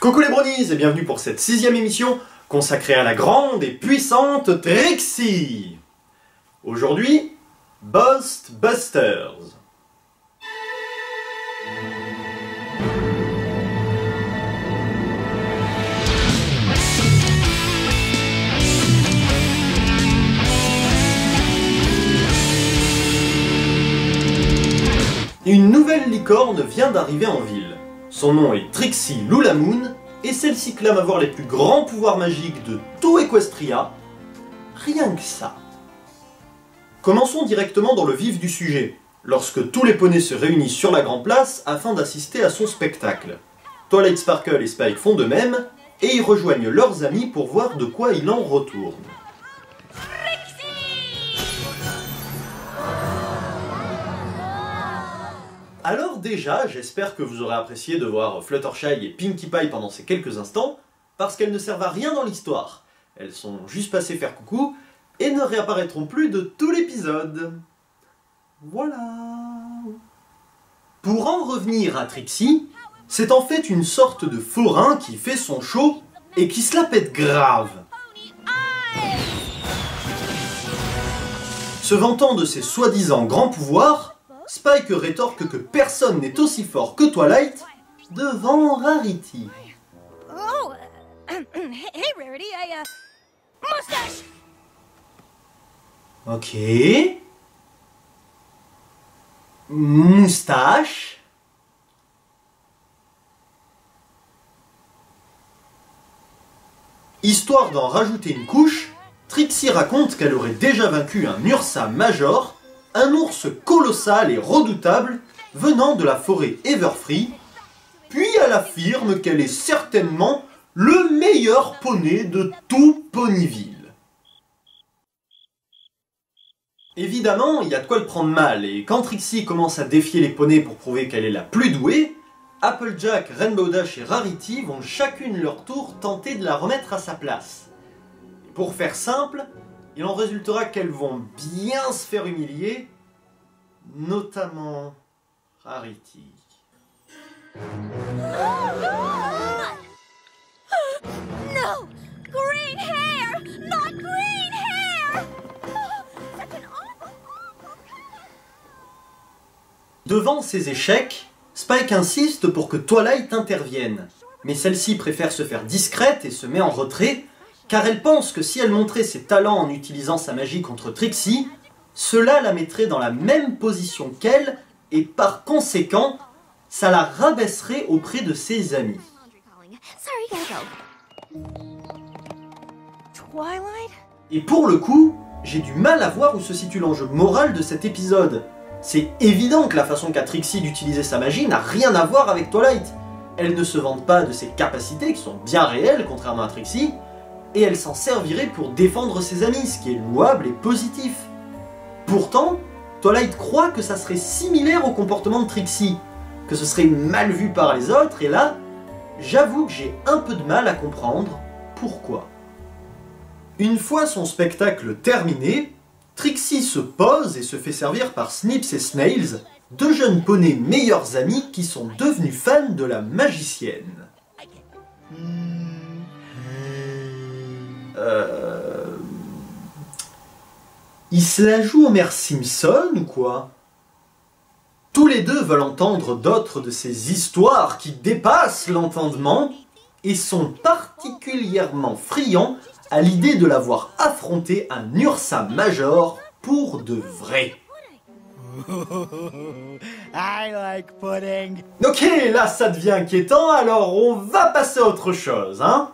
Coucou les bronies et bienvenue pour cette 6e émission consacrée à la grande et puissante Trixie. Aujourd'hui, Ghostbusters. Une nouvelle licorne vient d'arriver en ville. Son nom est Trixie Lulamoon, et celle-ci clame avoir les plus grands pouvoirs magiques de tout Equestria. Rien que ça. Commençons directement dans le vif du sujet, lorsque tous les poneys se réunissent sur la grande place afin d'assister à son spectacle. Twilight Sparkle et Spike font de même, et ils rejoignent leurs amis pour voir de quoi il en retourne. Alors déjà, j'espère que vous aurez apprécié de voir Fluttershy et Pinkie Pie pendant ces quelques instants, parce qu'elles ne servent à rien dans l'histoire. Elles sont juste passées faire coucou, et ne réapparaîtront plus de tout l'épisode. Voilà. Pour en revenir à Trixie, c'est en fait une sorte de forain qui fait son show, et qui se la pète grave. Se vantant de ses soi-disant grands pouvoirs, Spike rétorque que personne n'est aussi fort que Twilight devant Rarity. Oh, hey Rarity, mustache. Ok. Moustache. Histoire d'en rajouter une couche, Trixie raconte qu'elle aurait déjà vaincu un Ursa Major, un ours colossal et redoutable venant de la forêt Everfree, puis elle affirme qu'elle est certainement le meilleur poney de tout Ponyville. Évidemment, il y a de quoi le prendre mal, et quand Trixie commence à défier les poneys pour prouver qu'elle est la plus douée, Applejack, Rainbow Dash et Rarity vont chacune leur tour tenter de la remettre à sa place. Et pour faire simple, il en résultera qu'elles vont bien se faire humilier, notamment Rarity. No! Green hair! Not green hair! Such an awful... Devant ces échecs, Spike insiste pour que Twilight intervienne, mais celle-ci préfère se faire discrète et se met en retrait, car elle pense que si elle montrait ses talents en utilisant sa magie contre Trixie, cela la mettrait dans la même position qu'elle, et par conséquent, ça la rabaisserait auprès de ses amis. Sorry, gotta go. Twilight? Et pour le coup, j'ai du mal à voir où se situe l'enjeu moral de cet épisode. C'est évident que la façon qu'a Trixie d'utiliser sa magie n'a rien à voir avec Twilight. Elle ne se vante pas de ses capacités, qui sont bien réelles, contrairement à Trixie, et elle s'en servirait pour défendre ses amis, ce qui est louable et positif. Pourtant, Twilight croit que ça serait similaire au comportement de Trixie, que ce serait mal vu par les autres, et là, j'avoue que j'ai un peu de mal à comprendre pourquoi. Une fois son spectacle terminé, Trixie se pose et se fait servir par Snips et Snails, deux jeunes poneys meilleurs amis qui sont devenus fans de la magicienne. Il se la joue Homer Simpson ou quoi? Tous les deux veulent entendre d'autres de ces histoires qui dépassent l'entendement et sont particulièrement friands à l'idée de l'avoir affronté un Ursa Major pour de vrai. I like pudding. Ok, là ça devient inquiétant, alors on va passer à autre chose, hein?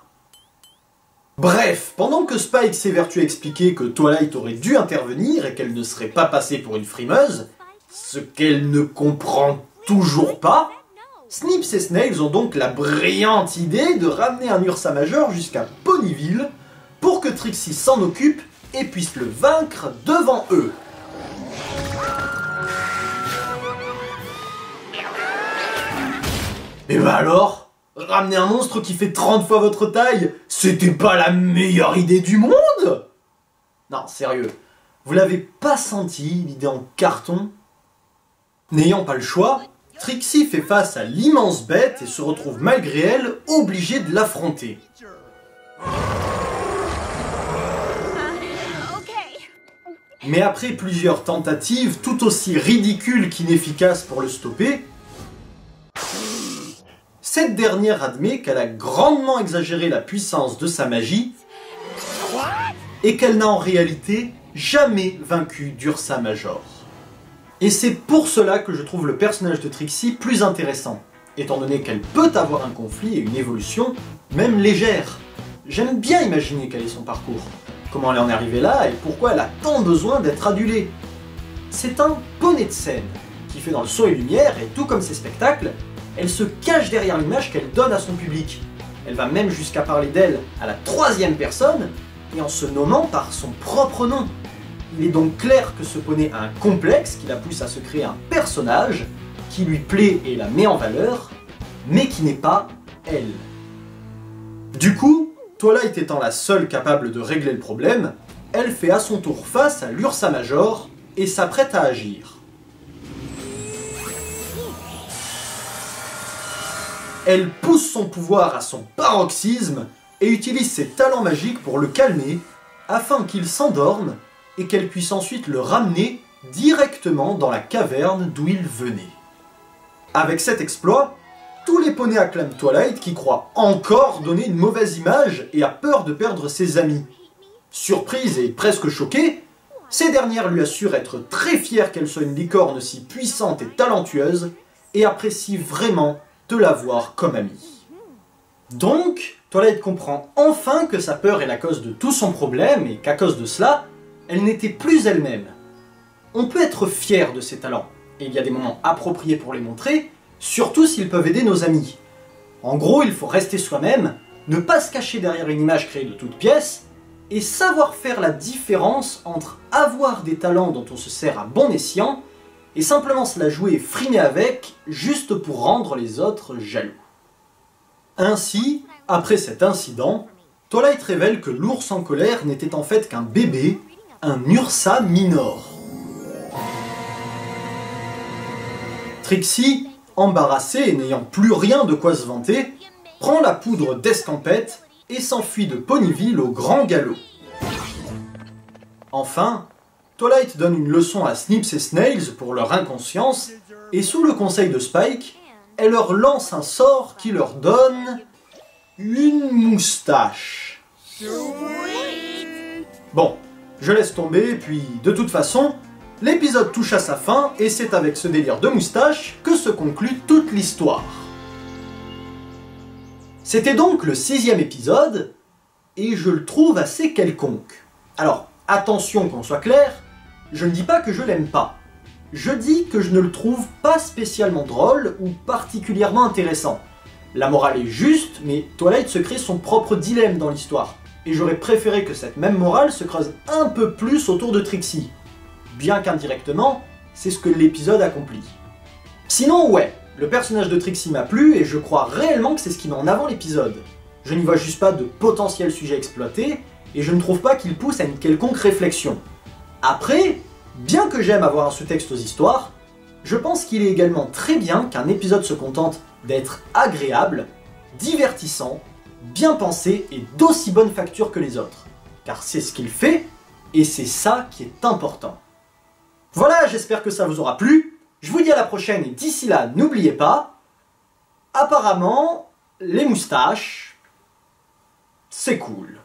Bref, pendant que Spike s'évertue à expliquer que Twilight aurait dû intervenir et qu'elle ne serait pas passée pour une frimeuse, ce qu'elle ne comprend toujours pas, Snips et Snails ont donc la brillante idée de ramener un Ursa Major jusqu'à Ponyville pour que Trixie s'en occupe et puisse le vaincre devant eux. Et bah alors, ramener un monstre qui fait 30 fois votre taille, c'était pas la meilleure idée du monde? Non, sérieux, vous l'avez pas senti, l'idée en carton? N'ayant pas le choix, Trixie fait face à l'immense bête et se retrouve malgré elle obligée de l'affronter. Okay. Mais après plusieurs tentatives tout aussi ridicules qu'inefficaces pour le stopper, cette dernière admet qu'elle a grandement exagéré la puissance de sa magie et qu'elle n'a en réalité jamais vaincu d'Ursa Major. Et c'est pour cela que je trouve le personnage de Trixie plus intéressant, étant donné qu'elle peut avoir un conflit et une évolution, même légère. J'aime bien imaginer quel est son parcours, comment elle en est arrivée là et pourquoi elle a tant besoin d'être adulée. C'est un poney de scène, qui fait dans le son et lumière, et tout comme ses spectacles, elle se cache derrière l'image qu'elle donne à son public. Elle va même jusqu'à parler d'elle à la troisième personne, et en se nommant par son propre nom. Il est donc clair que ce poney a un complexe qui la pousse à se créer un personnage qui lui plaît et la met en valeur, mais qui n'est pas elle. Du coup, Twilight étant la seule capable de régler le problème, elle fait à son tour face à l'Ursa Major et s'apprête à agir. Elle pousse son pouvoir à son paroxysme et utilise ses talents magiques pour le calmer, afin qu'il s'endorme et qu'elle puisse ensuite le ramener directement dans la caverne d'où il venait. Avec cet exploit, tous les poneys acclament Twilight qui croit encore donner une mauvaise image et a peur de perdre ses amis. Surprise et presque choquée, ces dernières lui assurent être très fières qu'elle soit une licorne si puissante et talentueuse et apprécient vraiment de la voir comme amie. Donc, Twilight comprend enfin que sa peur est la cause de tout son problème et qu'à cause de cela, elle n'était plus elle-même. On peut être fier de ses talents, et il y a des moments appropriés pour les montrer, surtout s'ils peuvent aider nos amis. En gros, il faut rester soi-même, ne pas se cacher derrière une image créée de toutes pièces, et savoir faire la différence entre avoir des talents dont on se sert à bon escient, et simplement se la jouer et frimer avec, juste pour rendre les autres jaloux. Ainsi, après cet incident, Twilight révèle que l'ours en colère n'était en fait qu'un bébé, un Ursa Minor. Trixie, embarrassée et n'ayant plus rien de quoi se vanter, prend la poudre d'escampette et s'enfuit de Ponyville au grand galop. Enfin, Twilight donne une leçon à Snips et Snails pour leur inconscience, et sous le conseil de Spike, elle leur lance un sort qui leur donne une moustache. Bon, je laisse tomber, puis de toute façon, l'épisode touche à sa fin, et c'est avec ce délire de moustache que se conclut toute l'histoire. C'était donc le 6e épisode, et je le trouve assez quelconque. Alors, attention qu'on soit clair, je ne dis pas que je l'aime pas. Je dis que je ne le trouve pas spécialement drôle ou particulièrement intéressant. La morale est juste, mais Twilight se crée son propre dilemme dans l'histoire. Et j'aurais préféré que cette même morale se creuse un peu plus autour de Trixie. Bien qu'indirectement, c'est ce que l'épisode accomplit. Sinon, ouais, le personnage de Trixie m'a plu et je crois réellement que c'est ce qui met en avant l'épisode. Je n'y vois juste pas de potentiel sujet exploité, et je ne trouve pas qu'il pousse à une quelconque réflexion. Après, bien que j'aime avoir un sous-texte aux histoires, je pense qu'il est également très bien qu'un épisode se contente d'être agréable, divertissant, bien pensé et d'aussi bonne facture que les autres. Car c'est ce qu'il fait, et c'est ça qui est important. Voilà, j'espère que ça vous aura plu. Je vous dis à la prochaine, et d'ici là, n'oubliez pas, apparemment, les moustaches, c'est cool.